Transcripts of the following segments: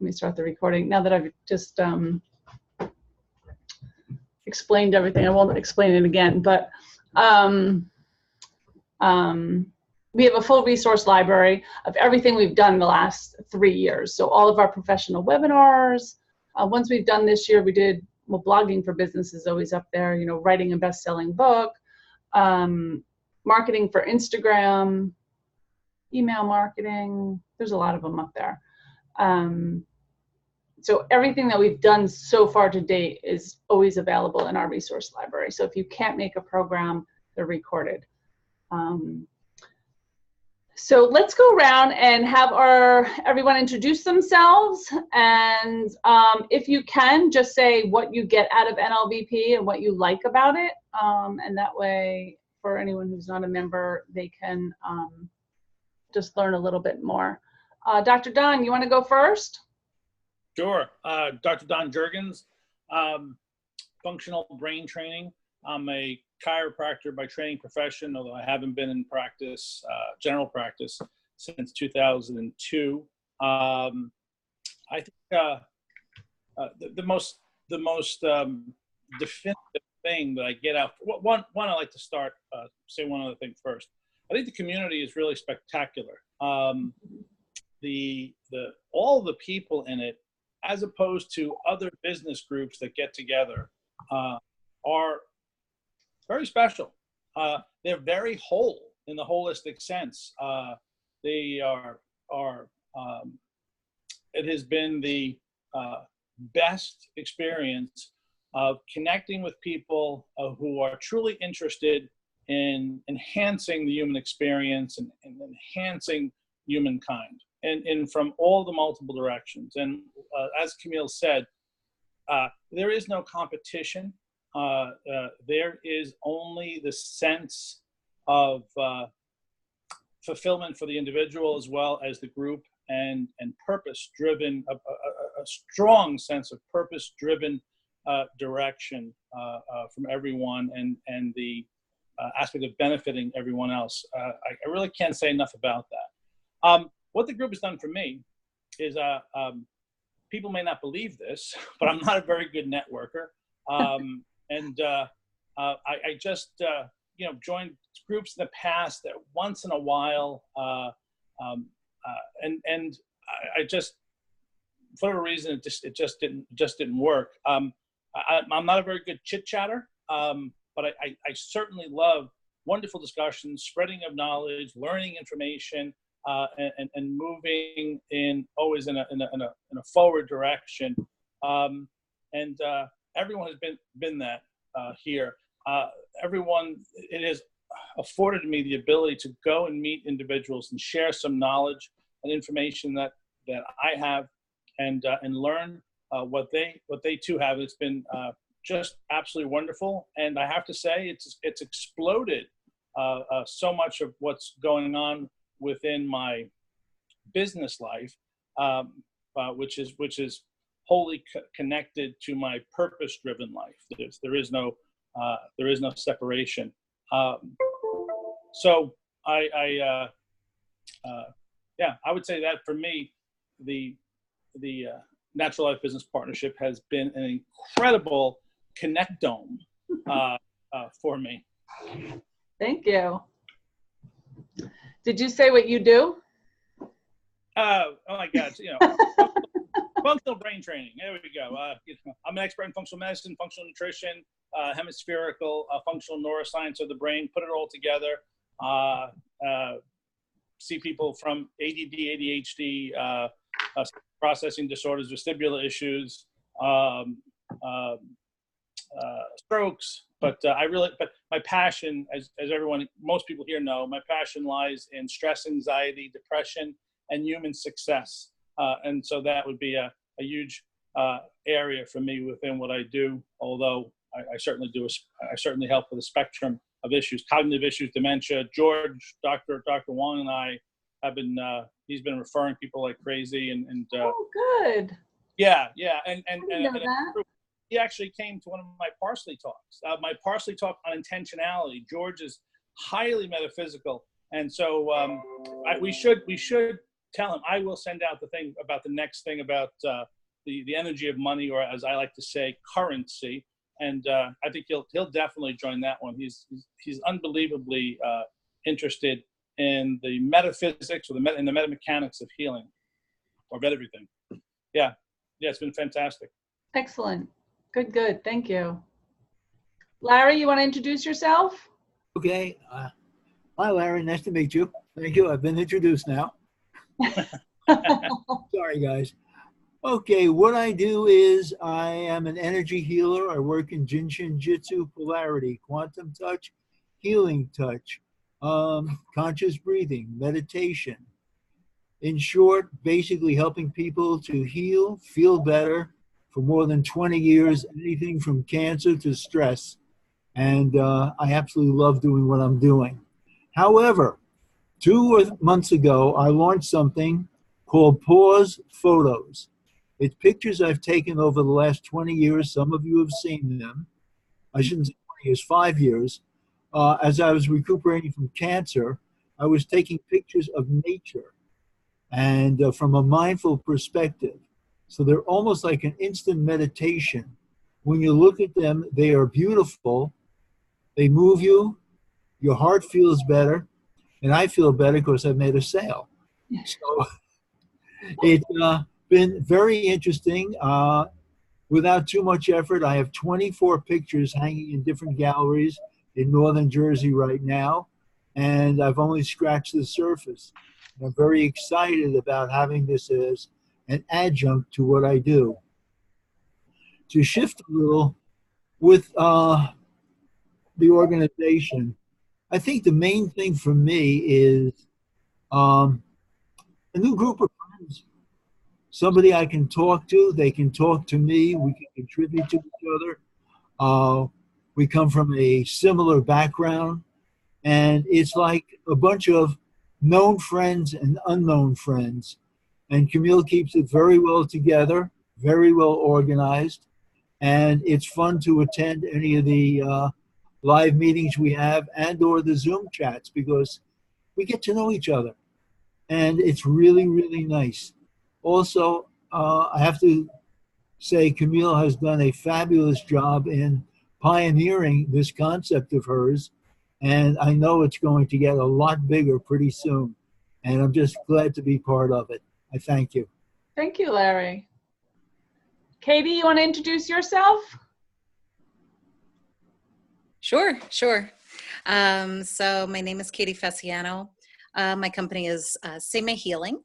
me start the recording. Now that I've just explained everything, I won't explain it again, but we have a full resource library of everything we've done the last 3 years. So all of our professional webinars, ones we've done this year, we did, well, blogging for business is always up there, you know, writing a best-selling book, marketing for Instagram, email marketing, there's a lot of them up there. So everything that we've done so far to date is always available in our resource library. So if you can't make a program, they're recorded. So let's go around and have everyone introduce themselves. And if you can, just say what you get out of NLBP and what you like about it. And that way, for anyone who's not a member, they can just learn a little bit more. Dr. Don, you want to go first? Sure. Dr. Don Jergens, functional brain training. I'm a chiropractor by training profession, although I haven't been in practice, general practice, since 2002. I think the most definitive thing that I get out. One, I like to start say one other thing first. I think the community is really spectacular. All the people in it, as opposed to other business groups that get together, are very special. They're very whole in the holistic sense. They are it has been the best experience of connecting with people who are truly interested in enhancing the human experience and enhancing humankind, and from all the multiple directions. And as Camille said, there is no competition. There is only the sense of fulfillment for the individual as well as the group, and purpose-driven, a strong sense of purpose-driven direction from everyone, and the aspect of benefiting everyone else. I really can't say enough about that. What the group has done for me is, people may not believe this, but I'm not a very good networker. And I just, joined groups in the past that once in a while, and I just, for whatever reason, it just didn't work. I'm not a very good chit chatter, but I certainly love wonderful discussions, spreading of knowledge, learning information, and moving always in a forward direction. And everyone has been that here. Everyone, it has afforded me the ability to go and meet individuals and share some knowledge and information that I have, and learn what they too have. It's been just absolutely wonderful, and I have to say it's exploded so much of what's going on within my business life, which is wholly connected to my purpose-driven life. There is no separation. So I would say that for me, the Natural Life Business Partnership has been an incredible connectome for me. Thank you. Did you say what you do? Oh my God! Functional brain training. There we go. I'm an expert in functional medicine, functional nutrition, hemispherical, functional neuroscience of the brain. Put it all together. See people from ADD, ADHD, processing disorders, vestibular issues, strokes. But but my passion, as most people here know, my passion lies in stress, anxiety, depression, and human success. And so that would be a huge area for me within what I do. Although I certainly help with a spectrum of issues, cognitive issues, dementia. Dr. Wong and I have been. He's been referring people like crazy, and oh, good. Yeah, and he actually came to one of my parsley talks. My parsley talk on intentionality. George is highly metaphysical, and so we should tell him I will send out the thing about the next thing about the energy of money, or as I like to say, currency. And I think he'll definitely join that one. He's unbelievably interested in the metaphysics or in the metamechanics of healing, or of everything. Yeah, it's been fantastic. Excellent. Good. Thank you. Larry, you want to introduce yourself? Okay. Hi, Larry. Nice to meet you. Thank you. I've been introduced now. Sorry, guys. Okay, what I do is I am an energy healer. I work in Jinshin Jitsu, polarity, quantum touch, healing touch, conscious breathing, meditation. In short, basically helping people to heal, feel better for more than 20 years, anything from cancer to stress. And I absolutely love doing what I'm doing. However, 2 months ago, I launched something called Pause Photos. It's pictures I've taken over the last 20 years. Some of you have seen them. I shouldn't say 20 years, 5 years. As I was recuperating from cancer, I was taking pictures of nature and from a mindful perspective. So they're almost like an instant meditation. When you look at them, they are beautiful. They move you. Your heart feels better. And I feel better because I've made a sale. So it's been very interesting. Without too much effort, I have 24 pictures hanging in different galleries in northern Jersey right now, and I've only scratched the surface. I'm very excited about having this as an adjunct to what I do. To shift a little with the organization, I think the main thing for me is a new group of friends. Somebody I can talk to, they can talk to me, we can contribute to each other. We come from a similar background, and it's like a bunch of known friends and unknown friends. And Camille keeps it very well together, very well organized, and it's fun to attend any of the live meetings we have and or the Zoom chats because we get to know each other. And it's really, really nice. Also, I have to say Camille has done a fabulous job in pioneering this concept of hers. And I know it's going to get a lot bigger pretty soon. And I'm just glad to be part of it. I thank you. Thank you, Larry. Katie, you want to introduce yourself? Sure. So my name is Katie Fasano. My company is Seime Healing.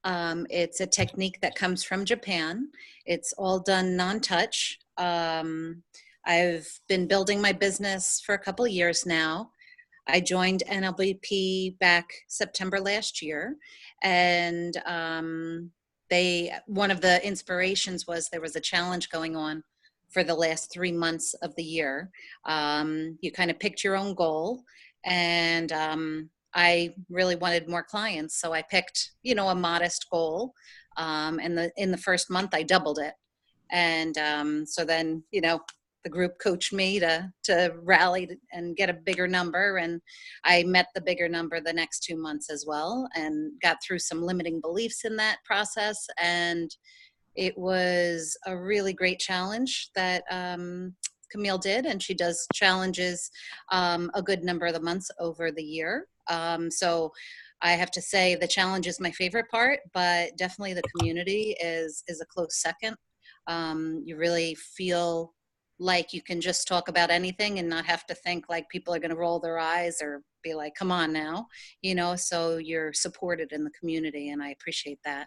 It's a technique that comes from Japan. It's all done non-touch. I've been building my business for a couple of years now. I joined NLBP back September last year, and one of the inspirations was there was a challenge going on for the last 3 months of the year. You kind of picked your own goal, and I really wanted more clients, so I picked, a modest goal. And in the first month, I doubled it, and so then, the group coached me to rally and get a bigger number, and I met the bigger number the next 2 months as well, and got through some limiting beliefs in that process. And it was a really great challenge that Camille did, and she does challenges a good number of the months over the year. So I have to say the challenge is my favorite part, but definitely the community is a close second. You really feel like you can just talk about anything and not have to think like people are going to roll their eyes or be like, come on now, so you're supported in the community, and I appreciate that.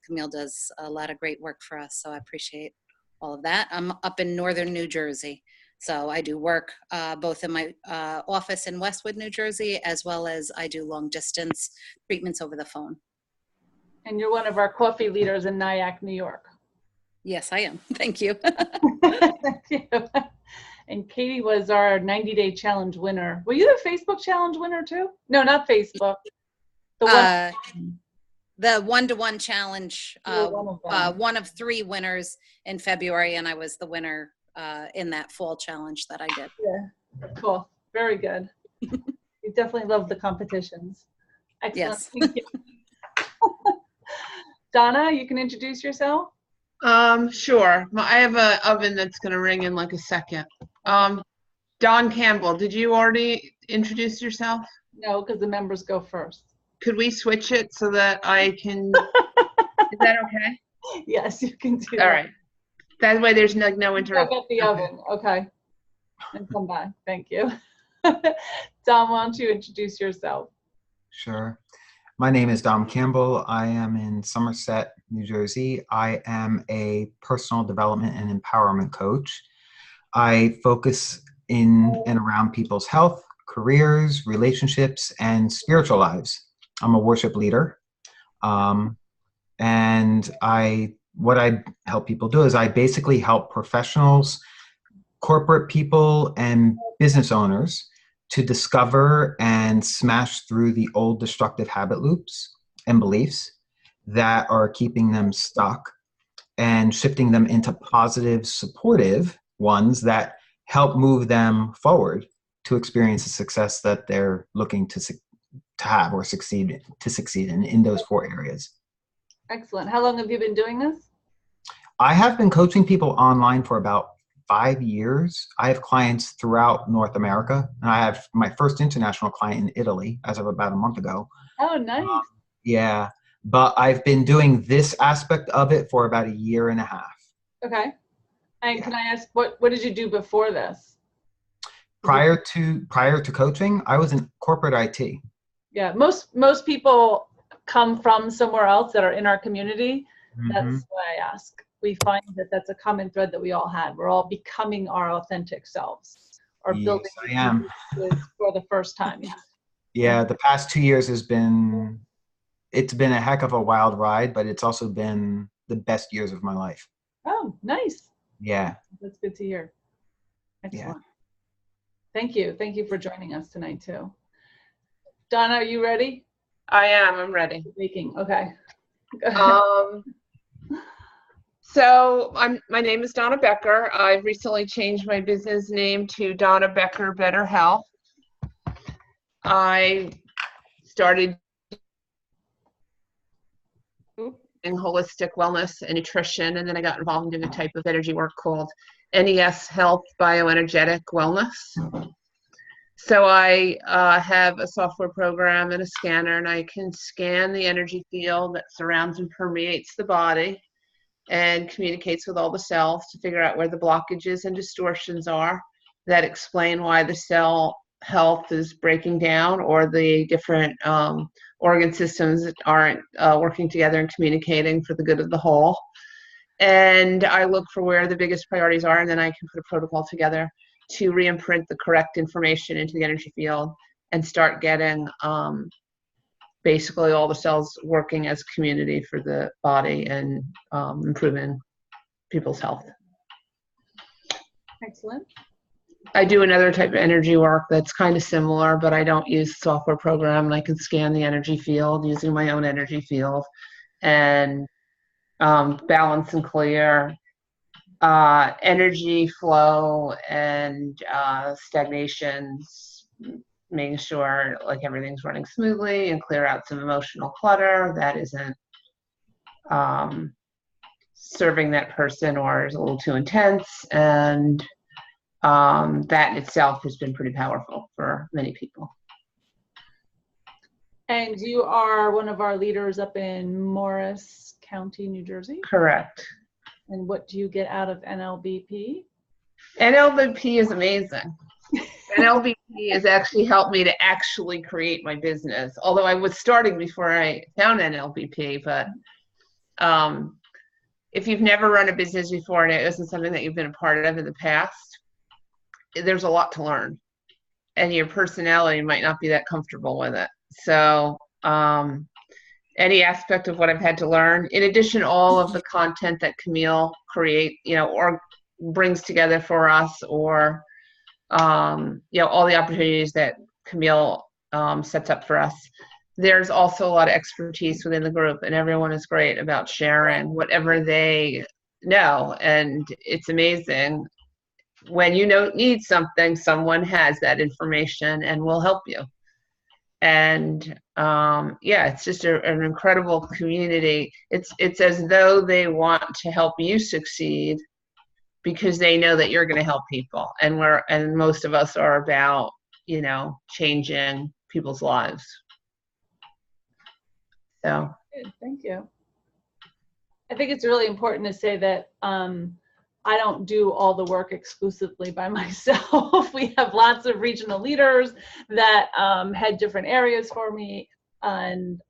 Camille does a lot of great work for us, so I appreciate all of that. I'm up in northern New Jersey, so I do work both in my office in Westwood, New Jersey, as well as I do long distance treatments over the phone. And you're one of our coffee leaders in Nyack, New York. Yes, I am. Thank you. Thank you. And Katie was our 90-day challenge winner. Were you the Facebook challenge winner too? No, not Facebook. The one-to-one challenge, one of 3 winners in February, and I was the winner in that fall challenge that I did. Yeah, cool. Very good. You definitely love the competitions. Excellent. Yes. Thank you. Donna, you can introduce yourself. Sure. I have an oven that's going to ring in like a second. Don Campbell, did you already introduce yourself? No, because the members go first. Could we switch it so that I can, is that okay? Yes, you can do that. All right. That way there's no Go interruption. get the oven. Okay. And come back. Thank you. Dom, why don't you introduce yourself? Sure. My name is Don Campbell. I am in Somerset, New Jersey. I am a personal development and empowerment coach. I focus in and around people's health, careers, relationships, and spiritual lives. I'm a worship leader. And what I help people do is I basically help professionals, corporate people, and business owners to discover and smash through the old destructive habit loops and beliefs that are keeping them stuck and shifting them into positive, supportive ones that help move them forward to experience the success that they're looking to have or succeed in those 4 areas. Excellent. How long have you been doing this? I have been coaching people online for about 5 years. I have clients throughout North America, and I have my first international client in Italy as of about a month ago. Oh, nice. Yeah, but I've been doing this aspect of it for about 1.5 years. Okay. And can I ask, what did you do before this? Prior to coaching, I was in corporate IT. Yeah, most people come from somewhere else that are in our community. That's why I ask. We find that that's a common thread that we all had. We're all becoming our authentic selves, or building I am. for the first time. Yeah, the past 2 years it's been a heck of a wild ride, but it's also been the best years of my life. Oh, nice. Yeah. That's good to hear. Excellent. Yeah. Thank you. Thank you for joining us tonight too. Donna, are you ready? I am. I'm ready. Speaking. Okay. So my name is Donna Becker. I've recently changed my business name to Donna Becker Better Health. I started in holistic wellness and nutrition, and then I got involved in a type of energy work called NES Health Bioenergetic Wellness. So I have a software program and a scanner, and I can scan the energy field that surrounds and permeates the body and communicates with all the cells to figure out where the blockages and distortions are that explain why the cell health is breaking down, or the different organ systems that aren't working together and communicating for the good of the whole. And I look for where the biggest priorities are, and then I can put a protocol together to re-imprint the correct information into the energy field and start getting basically all the cells working as community for the body and improving people's health. Excellent. I do another type of energy work that's kind of similar, but I don't use software program, and I can scan the energy field using my own energy field and balance and clear energy flow and stagnations, making sure like everything's running smoothly, and clear out some emotional clutter that isn't serving that person or is a little too intense. And that in itself has been pretty powerful for many people. And you are one of our leaders up in Morris County, New Jersey? Correct. And what do you get out of NLBP? NLBP is amazing. NLBP has actually helped me to actually create my business, although I was starting before I found NLBP. But if you've never run a business before and it isn't something that you've been a part of in the past, there's a lot to learn, and your personality might not be that comfortable with it. So any aspect of what I've had to learn, in addition to all of the content that Camille or brings together for us, or all the opportunities that Camille sets up for us, there's also a lot of expertise within the group, and everyone is great about sharing whatever they know. And it's amazing when you need something, someone has that information and will help you. And yeah, it's just an incredible community. It's as though they want to help you succeed because they know that you're going to help people, and most of us are about, you know, changing people's lives. So Good, thank you. I think it's really important to say that I don't do all the work exclusively by myself. We have lots of regional leaders that head different areas for me, and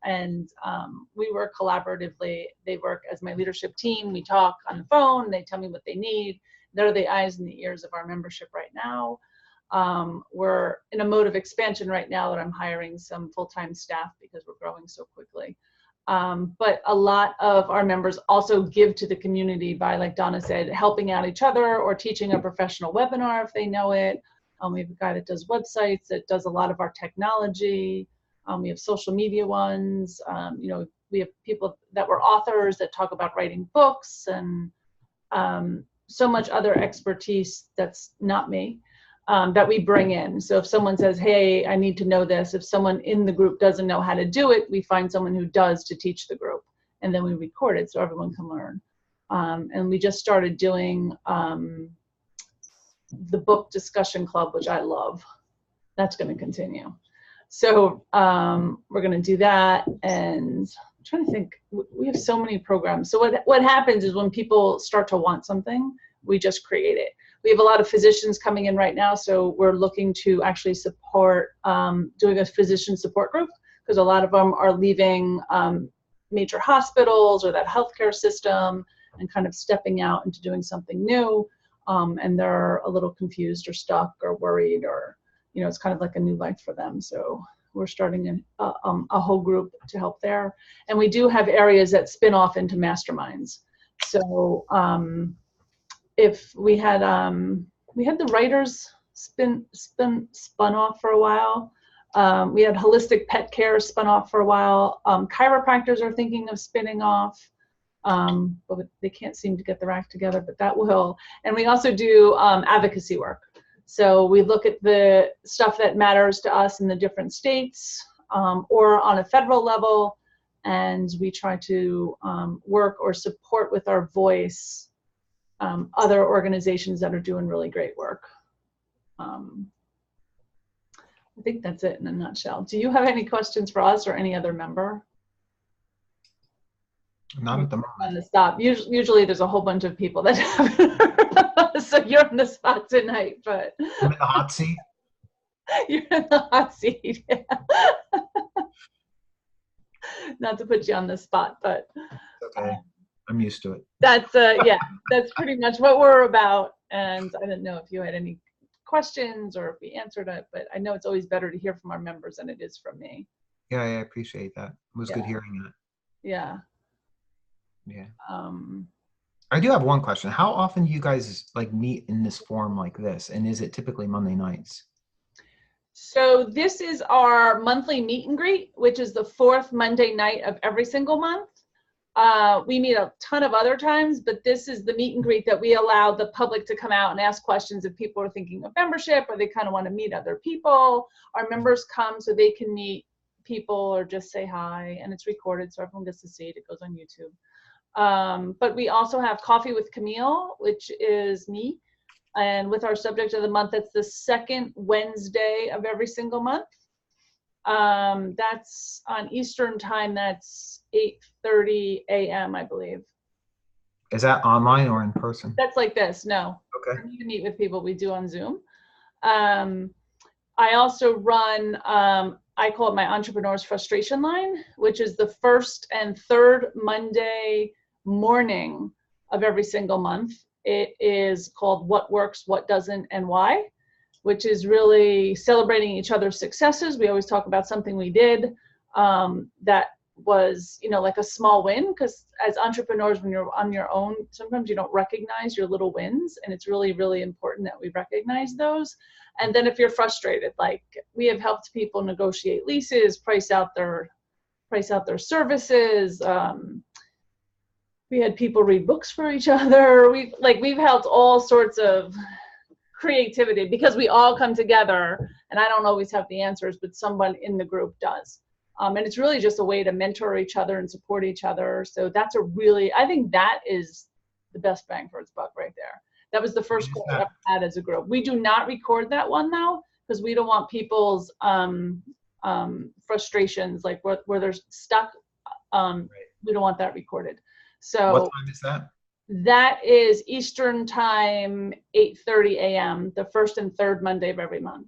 we work collaboratively. They work as my leadership team. We talk on the phone. They tell me what they need. They're the eyes and the ears of our membership right now. We're in a mode of expansion right now that I'm hiring some full-time staff because we're growing so quickly. But a lot of our members also give to the community by, like Donna said, helping out each other or teaching a professional webinar if they know it. We have a guy that does websites, that does a lot of our technology. We have social media ones. You know, we have people that were authors that talk about writing books, and so much other expertise that's not me. That we bring in. So if someone says, hey, I need to know this, if someone in the group doesn't know how to do it, we find someone who does to teach the group, and then we record it so everyone can learn. And we just started doing the book discussion club, which I love. That's going to continue. So we're going to do that, and I'm trying to think, we have so many programs. So what happens is when people start to want something, we just create it. We have a lot of physicians coming in right now, so we're looking to actually support doing a physician support group, because a lot of them are leaving major hospitals or that healthcare system and kind of stepping out into doing something new, and they're a little confused or stuck or worried, or, you know, it's kind of like a new life for them. So we're starting a whole group to help there. And we do have areas that spin off into masterminds. So if we had the writers spun off for a while. We had holistic pet care spun off for a while. Chiropractors are thinking of spinning off, but they can't seem to get their act together, but that will. And we also do advocacy work. So we look at the stuff that matters to us in the different states, or on a federal level, and we try to work or support with our voice other organizations that are doing really great work. I think that's it in a nutshell. Do you have any questions for us or any other member? Not at the moment. On the stop. Usually there's a whole bunch of people that have, so you're on the spot tonight, but I'm in the hot seat. You're in the hot seat. Yeah. Not to put you on the spot, but Okay. I'm used to it. that's yeah, that's pretty much what we're about. And I didn't know if you had any questions or if we answered it, but I know it's always better to hear from our members than it is from me. Yeah, I appreciate that. It was good Yeah. hearing that. Yeah. Yeah. I do have one question. How often do you guys like meet in this form like this? And is it typically Monday nights? So this is our monthly meet and greet, which is the fourth Monday night of every single month. We meet a ton of other times, but this is the meet and greet that we allow the public to come out and ask questions if people are thinking of membership or they kind of want to meet other people. Our members come so they can meet people or just say hi, and it's recorded so everyone gets to see it. It goes on YouTube. But we also have Coffee with Camille, which is me. And with our subject of the month, that's the second Wednesday of every single month. That's on Eastern time. That's 8:30 a.m., I believe. Is that online or in person? That's like this. No. Okay. You can meet with people. We do on Zoom. I also run, I call it my Entrepreneur's Frustration Line, which is the first and third Monday morning of every single month. It is called What Works, What Doesn't, and Why, which is really celebrating each other's successes. We always talk about something we did that was, you know, like a small win, because as entrepreneurs, when you're on your own, sometimes you don't recognize your little wins, and it's really, really important that we recognize those. And then if you're frustrated, like we have helped people negotiate leases, price out their services. We had people read books for each other. We've helped all sorts of creativity because we all come together and I don't always have the answers, but someone in the group does. And it's really just a way to mentor each other and support each other. So that's I think that is the best bang for its buck right there. That was the first call I've had as a group. We do not record that one now because we don't want people's frustrations, like where they're stuck. We don't want that recorded. So what time is that? That is Eastern time, 8:30 a.m., the first and third Monday of every month.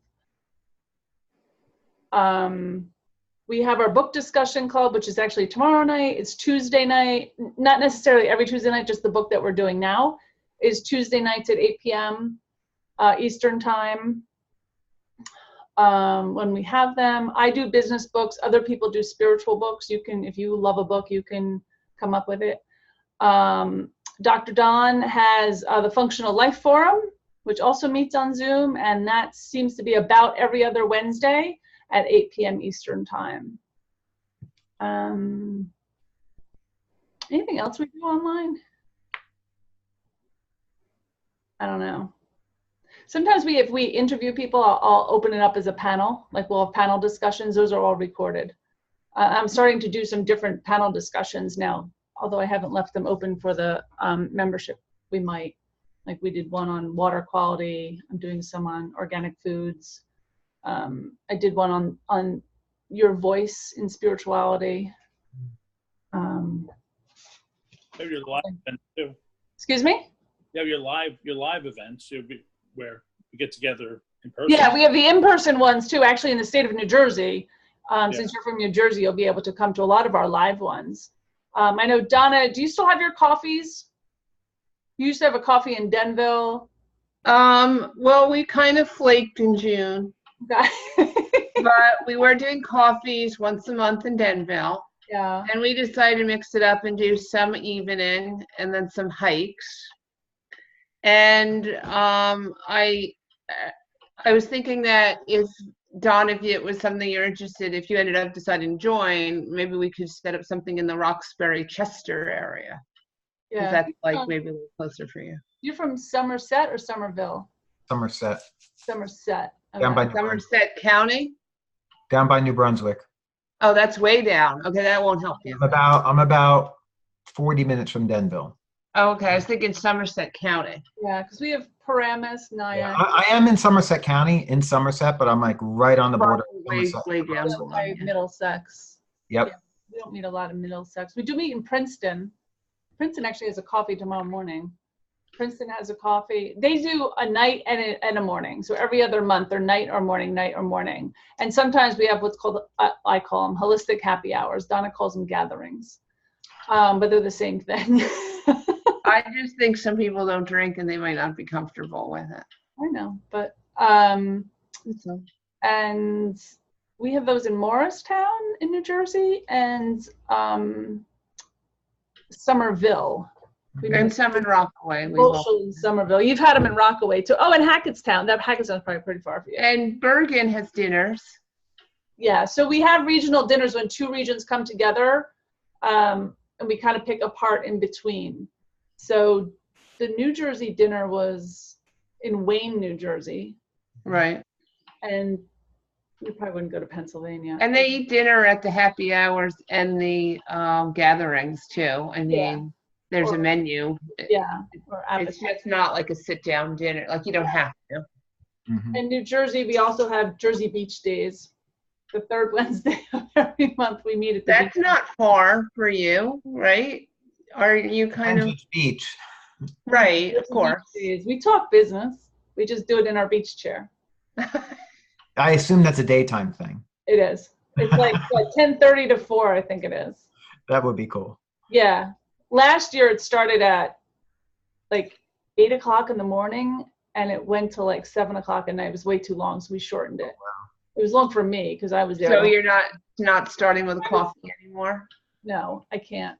We have our book discussion club, which is actually tomorrow night. It's Tuesday night, not necessarily every Tuesday night, just the book that we're doing now is Tuesday nights at 8 p.m. Eastern time. When we have them, I do business books. Other people do spiritual books. You can, if you love a book, you can come up with it. Dr. Don has the Functional Life Forum, which also meets on Zoom, and that seems to be about every other Wednesday at 8 p.m. Eastern time. Anything else we do online? I don't know. Sometimes if we interview people, I'll open it up as a panel. Like we'll have panel discussions. Those are all recorded. I'm starting to do some different panel discussions now, although I haven't left them open for the membership. We might. Like we did one on water quality. I'm doing some on organic foods. I did one on your voice in spirituality. Maybe your live event too. Excuse me? You have your live events where we get together in person. Yeah, we have the in-person ones too, actually in the state of New Jersey. Since you're from New Jersey, you'll be able to come to a lot of our live ones. I know, Donna, do you still have your coffees? You used to have a coffee in Denville. Well, we kind of flaked in June. Okay. But we were doing coffees once a month in Denville. Yeah. And we decided to mix it up and do some evening and then some hikes. And I was thinking that if it was something you're interested, if you ended up deciding to join, maybe we could set up something in the Roxbury, Chester area. Yeah. That's like maybe a little closer for you. You're from Somerset or Somerville? Somerset. Somerset. Okay. Down by Somerset County? Down by New Brunswick. Oh, that's way down. Okay, that won't help you. I'm about 40 minutes from Denville. Oh, okay, I was thinking Somerset County. Yeah, because we have Paramus, Nyack. Yeah, I am in Somerset County, in Somerset, but I'm like right on the border. Way down the line. Middlesex. Yep. Yeah, we don't meet a lot of Middlesex. We do meet in Princeton. Princeton actually has a coffee tomorrow morning. Princeton has a coffee. They do a night and a morning. So every other month, they're night or morning, night or morning. And sometimes we have what's called, I call them holistic happy hours. Donna calls them gatherings. But they're the same thing. I just think some people don't drink and they might not be comfortable with it. I know, but, and we have those in Morristown in New Jersey and Somerville. And some in Rockaway. In Somerville. You've had them in Rockaway too. Oh, and Hackettstown. Hackettstown's probably pretty far for you. And Bergen has dinners. Yeah, so we have regional dinners when two regions come together, and we kind of pick a part in between. So the New Jersey dinner was in Wayne, New Jersey. Right. And we probably wouldn't go to Pennsylvania. And they eat dinner at the happy hours and the gatherings too. I mean, there's a menu. Yeah. It's just not like a sit-down dinner. Like you don't have to. Mm-hmm. In New Jersey, we also have Jersey Beach Days. The third Wednesday of every month we meet at the That's beach. not far for you, right? Are you kind of beach? Right, of course. We talk business. We just do it in our beach chair. I assume that's a daytime thing. It is. It's like 10:30 to 4, I think it is. That would be cool. Yeah. Last year it started at like 8 o'clock in the morning and it went to like 7 o'clock at night. It was way too long, so we shortened it. Wow. It was long for me because I was there. So you're not starting with coffee anymore? No, I can't.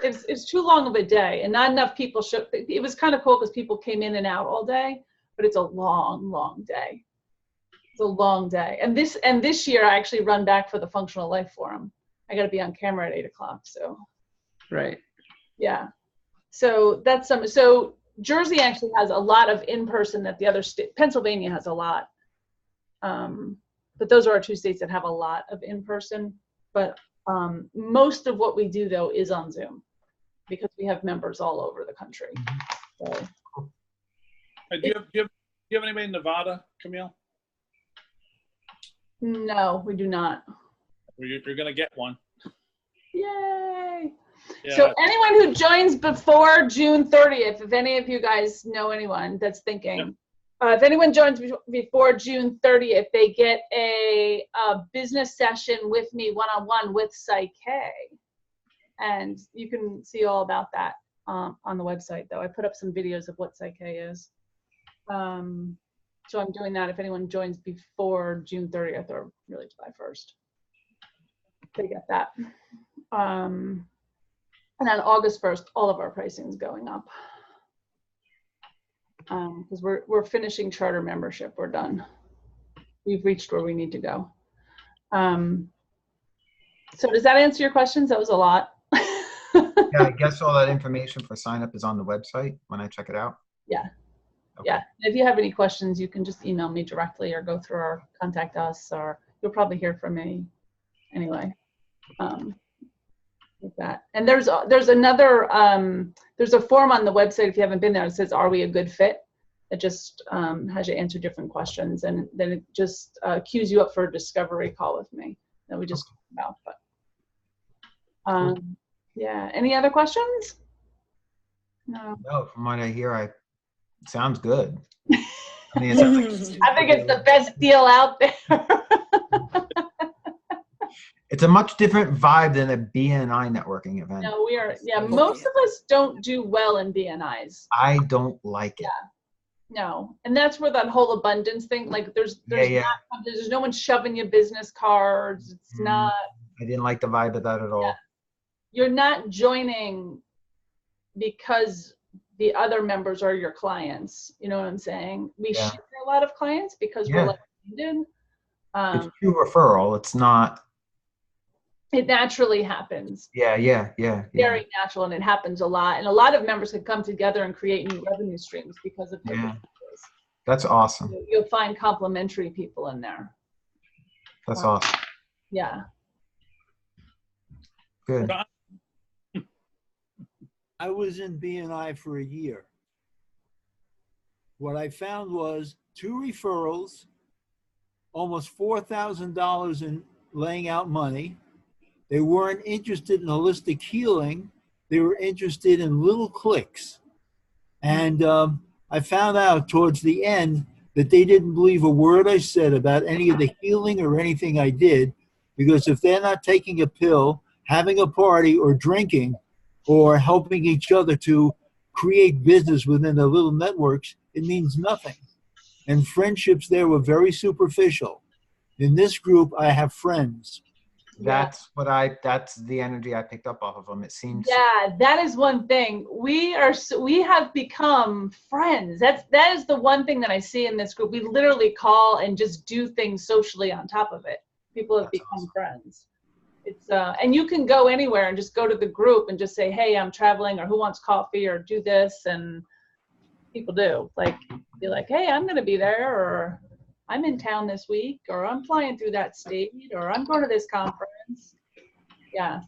It's too long of a day and not enough people should. It was kind of cool because people came in and out all day, but it's a long, long day. It's a long day. And this year I actually run back for the Functional Life Forum. I got to be on camera at 8 o'clock. So. Right. Yeah. So that's so Jersey actually has a lot of in-person that the other state, Pennsylvania has a lot. But those are our two states that have a lot of in-person. But most of what we do, though, is on Zoom because we have members all over the country. So. Do you have anybody in Nevada, Camille? No, we do not. You're going to get one. Yay! Yeah. So anyone who joins before June 30th, if any of you guys know anyone that's thinking, if anyone joins before June 30th, they get a business session with me one-on-one with Psych K. And you can see all about that on the website, though. I put up some videos of what Psych K is. So I'm doing that if anyone joins before June 30th or really July 1st. They get that. And on August 1st, all of our pricing is going up. Because we're finishing charter membership. We're done. We've reached where we need to go. So does that answer your questions? That was a lot. Yeah, I guess all that information for sign up is on the website when I check it out. Yeah. Okay. Yeah. If you have any questions, you can just email me directly or go through our contact us, or you'll probably hear from me anyway. With that. And there's another, there's a form on the website if you haven't been there. It says, "Are we a good fit?" It just has you answer different questions, and then it just queues you up for a discovery call with me that we just talked about. But yeah, any other questions? No. No, from what I hear, sounds good. I mean, it sounds like I think it's the best deal out there. it's a much different vibe than a BNI networking event. No, we are. Yeah, most of us don't do well in BNIs. I don't like it. No, and that's where that whole abundance thing. Like, there's no one shoving you business cards. It's not. I didn't like the vibe of that at all. Yeah. You're not joining because the other members are your clients. You know what I'm saying? We share a lot of clients because we're like minded. It's true referral. It's not. It naturally happens. Yeah. Very natural, and it happens a lot. And a lot of members can come together and create new revenue streams because of their businesses. That's awesome. You'll find complementary people in there. That's awesome. Yeah. Good. I was in BNI for a year. What I found was 2 referrals, almost $4,000 in laying out money. They weren't interested in holistic healing. They were interested in little clicks. And I found out towards the end that they didn't believe a word I said about any of the healing or anything I did, because if they're not taking a pill, having a party, or drinking, or helping each other to create business within their little networks, it means nothing. And friendships there were very superficial. In this group, I have friends. That's the energy I picked up off of them. It seems. Yeah, that is one thing. We have become friends. That is the one thing that I see in this group. We literally call and just do things socially on top of it. People have become friends. It's and you can go anywhere and just go to the group and just say, "Hey, I'm traveling," or "Who wants coffee?" or "Do this," and people do. Like, be like, "Hey, I'm going to be there," or "I'm in town this week," or "I'm flying through that state," or "I'm going to this conference." Yeah.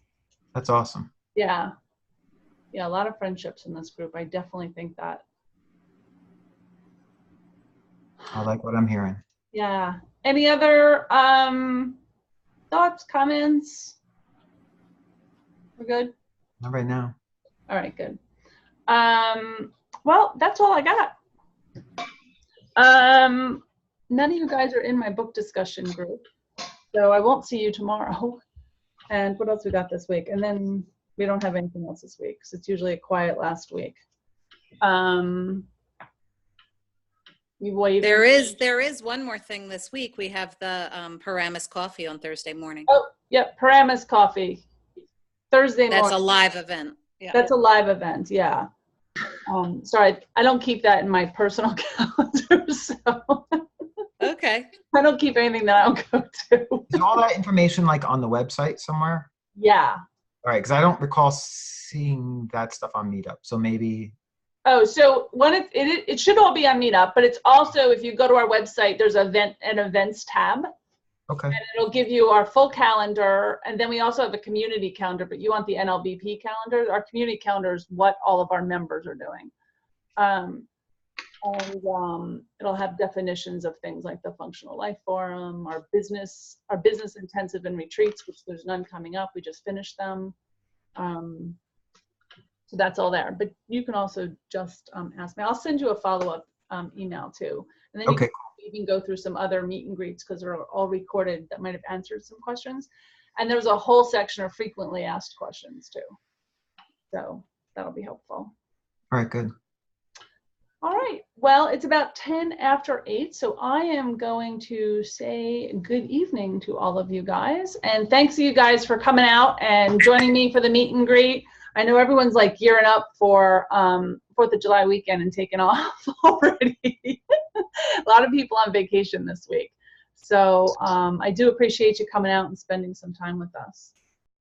That's awesome. Yeah. Yeah, a lot of friendships in this group. I definitely think that. I like what I'm hearing. Yeah. Any other thoughts, comments? We're good? Not right now. All right, good. Well, that's all I got. None of you guys are in my book discussion group, so I won't see you tomorrow. And what else we got this week? And then we don't have anything else this week, because it's usually a quiet last week. You wave. There is one more thing this week. We have the Paramus coffee on Thursday morning. Oh, yep, Paramus coffee. Thursday morning. That's a live event. Yeah. That's a live event, yeah. Sorry, I don't keep that in my personal calendar, so. Okay. I don't keep anything that I don't go to. Is all that information like on the website somewhere? Yeah. All right, because I don't recall seeing that stuff on Meetup. So maybe. Oh, so it should all be on Meetup, but it's also, if you go to our website, there's an events tab. Okay. And it'll give you our full calendar. And then we also have a community calendar, but you want the NLBP calendar. Our community calendar is what all of our members are doing. It'll have definitions of things like the Functional Life Forum, our business intensive and retreats, which there's none coming up. We just finished them. So that's all there. But you can also just ask me. I'll send you a follow-up email too. And then Okay. you can go through some other meet and greets because they're all recorded that might have answered some questions. And there's a whole section of frequently asked questions too. So that'll be helpful. All right, good. All right. Well, it's about 10 after 8, so I am going to say good evening to all of you guys. And thanks to you guys for coming out and joining me for the meet and greet. I know everyone's like gearing up for 4th of July weekend and taking off already. A lot of people on vacation this week. So I do appreciate you coming out and spending some time with us.